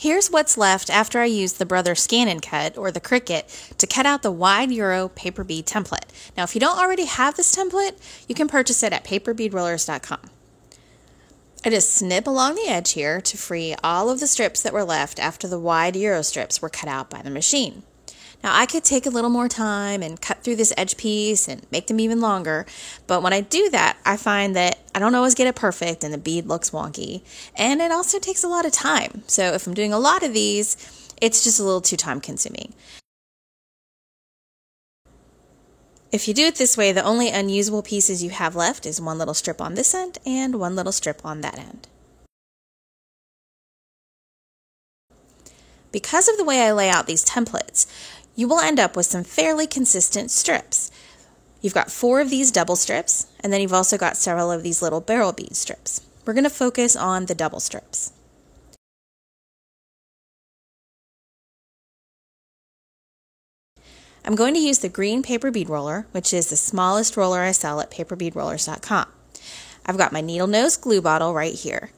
Here's what's left after I used the Brother ScanNCut, or the Cricut, to cut out the wide Euro paper bead template. Now, if you don't already have this template, you can purchase it at paperbeadrollers.com. I just snip along the edge here to free all of the strips that were left after the wide Euro strips were cut out by the machine. Now, I could take a little more time and cut through this edge piece and make them even longer, but when I do that, I find that I don't always get it perfect and the bead looks wonky, and it also takes a lot of time. So if I'm doing a lot of these, it's just a little too time consuming. If you do it this way, the only unusable pieces you have left is one little strip on this end and one little strip on that end. Because of the way I lay out these templates, you will end up with some fairly consistent strips. You've got 4 of these double strips, and then you've also got several of these little barrel bead strips. We're going to focus on the double strips. I'm going to use the green paper bead roller, which is the smallest roller I sell at paperbeadrollers.com. I've got my needle nose glue bottle right here.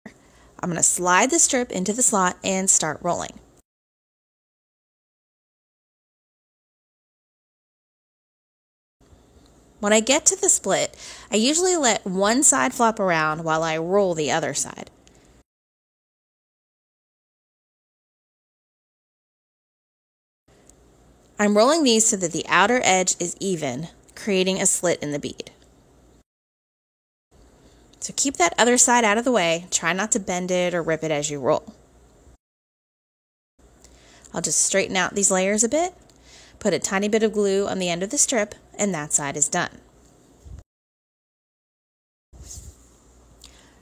I'm going to slide the strip into the slot and start rolling. When I get to the split, I usually let one side flop around while I roll the other side. I'm rolling these so that the outer edge is even, creating a slit in the bead. So keep that other side out of the way. Try not to bend it or rip it as you roll. I'll just straighten out these layers a bit, put a tiny bit of glue on the end of the strip, and that side is done.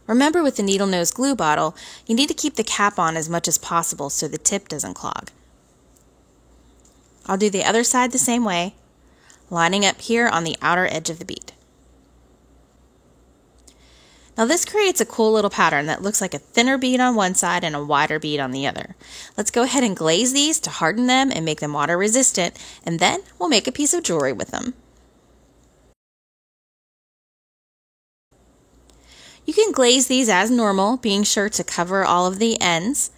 Remember, with the needle nose glue bottle, you need to keep the cap on as much as possible so the tip doesn't clog. I'll do the other side the same way, lining up here on the outer edge of the bead. Now this creates a cool little pattern that looks like a thinner bead on one side and a wider bead on the other. Let's go ahead and glaze these to harden them and make them water resistant, and then we'll make a piece of jewelry with them. You can glaze these as normal, being sure to cover all of the ends.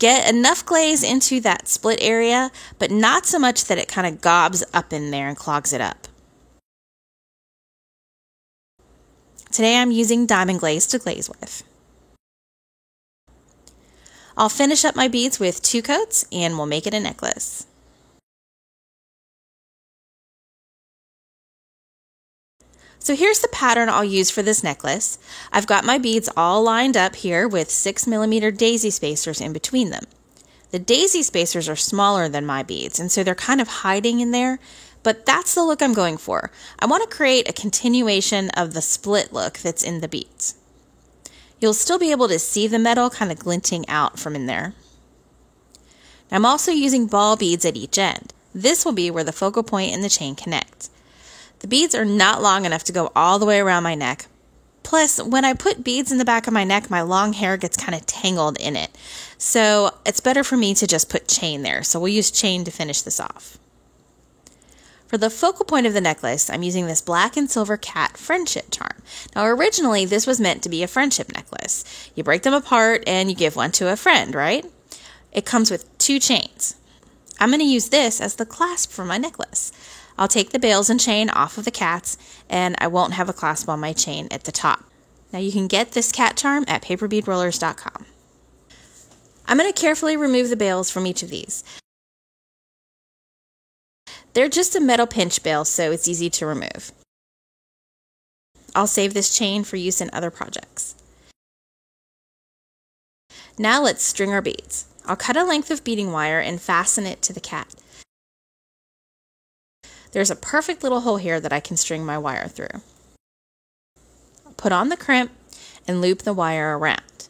Get enough glaze into that split area, but not so much that it kind of gobs up in there and clogs it up. Today I'm using diamond glaze to glaze with. I'll finish up my beads with 2 coats and we'll make it a necklace. So here's the pattern I'll use for this necklace. I've got my beads all lined up here with 6mm daisy spacers in between them. The daisy spacers are smaller than my beads, and so they're kind of hiding in there, but that's the look I'm going for. I want to create a continuation of the split look that's in the beads. You'll still be able to see the metal kind of glinting out from in there. I'm also using ball beads at each end. This will be where the focal point and the chain connect. The beads are not long enough to go all the way around my neck. Plus, when I put beads in the back of my neck, my long hair gets kind of tangled in it. So it's better for me to just put chain there. So we'll use chain to finish this off. For the focal point of the necklace, I'm using this black and silver cat friendship charm. Now originally this was meant to be a friendship necklace. You break them apart and you give one to a friend, right? It comes with 2 chains. I'm going to use this as the clasp for my necklace. I'll take the bails and chain off of the cats, and I won't have a clasp on my chain at the top. Now you can get this cat charm at paperbeadrollers.com. I'm going to carefully remove the bails from each of these. They're just a metal pinch bail, so it's easy to remove. I'll save this chain for use in other projects. Now let's string our beads. I'll cut a length of beading wire and fasten it to the cat. There's a perfect little hole here that I can string my wire through. Put on the crimp and loop the wire around.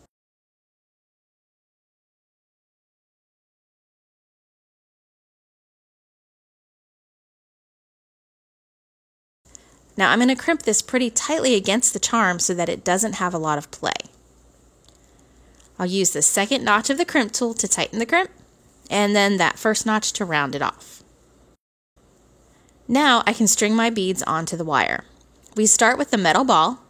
Now I'm going to crimp this pretty tightly against the charm so that it doesn't have a lot of play. I'll use the second notch of the crimp tool to tighten the crimp, and then that first notch to round it off. Now I can string my beads onto the wire. We start with the metal ball.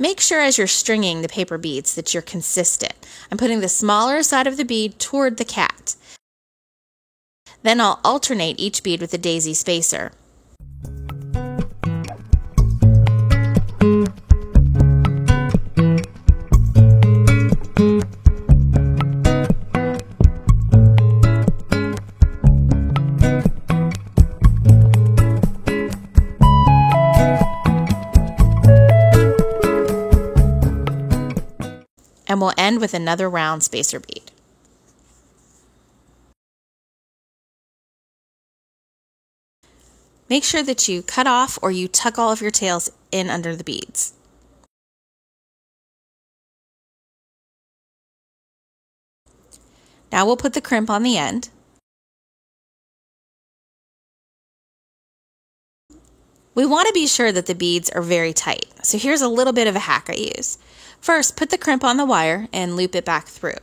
Make sure as you're stringing the paper beads that you're consistent. I'm putting the smaller side of the bead toward the cat. Then I'll alternate each bead with a daisy spacer. And we'll end with another round spacer bead. Make sure that you cut off or you tuck all of your tails in under the beads. Now we'll put the crimp on the end. We want to be sure that the beads are very tight, so here's a little bit of a hack I use. First, put the crimp on the wire and loop it back through.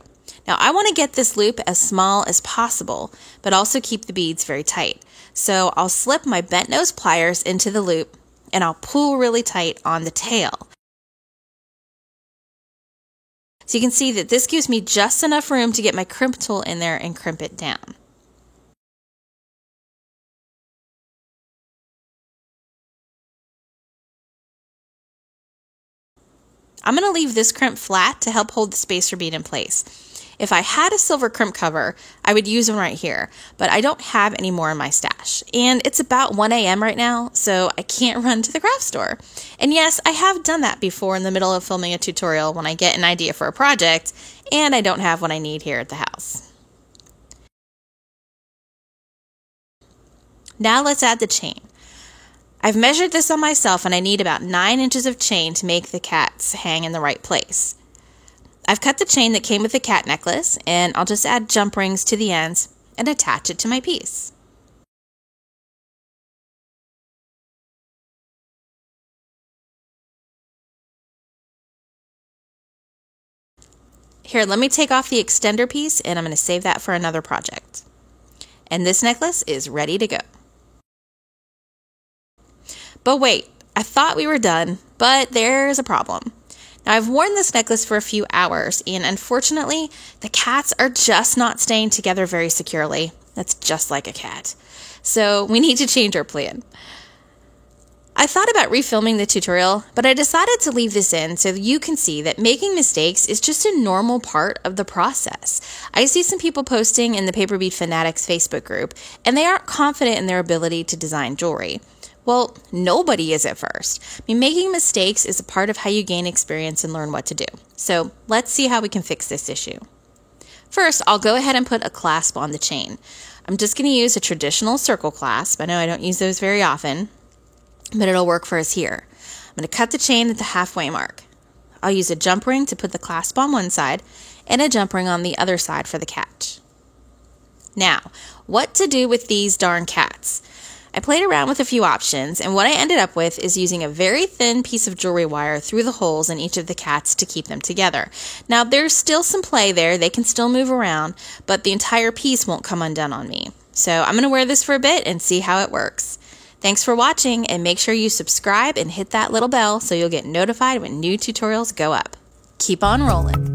Now I want to get this loop as small as possible, but also keep the beads very tight. So I'll slip my bent nose pliers into the loop and I'll pull really tight on the tail. So you can see that this gives me just enough room to get my crimp tool in there and crimp it down. I'm going to leave this crimp flat to help hold the spacer bead in place. If I had a silver crimp cover, I would use one right here, but I don't have any more in my stash. And it's about 1 a.m. right now, so I can't run to the craft store. And yes, I have done that before in the middle of filming a tutorial when I get an idea for a project and I don't have what I need here at the house. Now let's add the chain. I've measured this on myself and I need about 9 inches of chain to make the cats hang in the right place. I've cut the chain that came with the cat necklace and I'll just add jump rings to the ends and attach it to my piece. Here, let me take off the extender piece and I'm going to save that for another project. And this necklace is ready to go. But wait, I thought we were done, but there's a problem. Now I've worn this necklace for a few hours and unfortunately the cats are just not staying together very securely. That's just like a cat. So we need to change our plan. I thought about refilming the tutorial, but I decided to leave this in so that you can see that making mistakes is just a normal part of the process. I see some people posting in the Paper Bead Fanatics Facebook group and they aren't confident in their ability to design jewelry. Well, nobody is at first. Making mistakes is a part of how you gain experience and learn what to do. So let's see how we can fix this issue. First, I'll go ahead and put a clasp on the chain. I'm just going to use a traditional circle clasp. I know I don't use those very often, but it'll work for us here. I'm going to cut the chain at the halfway mark. I'll use a jump ring to put the clasp on one side and a jump ring on the other side for the catch. Now, what to do with these darn cats? I played around with a few options, and what I ended up with is using a very thin piece of jewelry wire through the holes in each of the cats to keep them together. Now, there's still some play there. They can still move around, but the entire piece won't come undone on me. So I'm going to wear this for a bit and see how it works. Thanks for watching, and make sure you subscribe and hit that little bell so you'll get notified when new tutorials go up. Keep on rolling.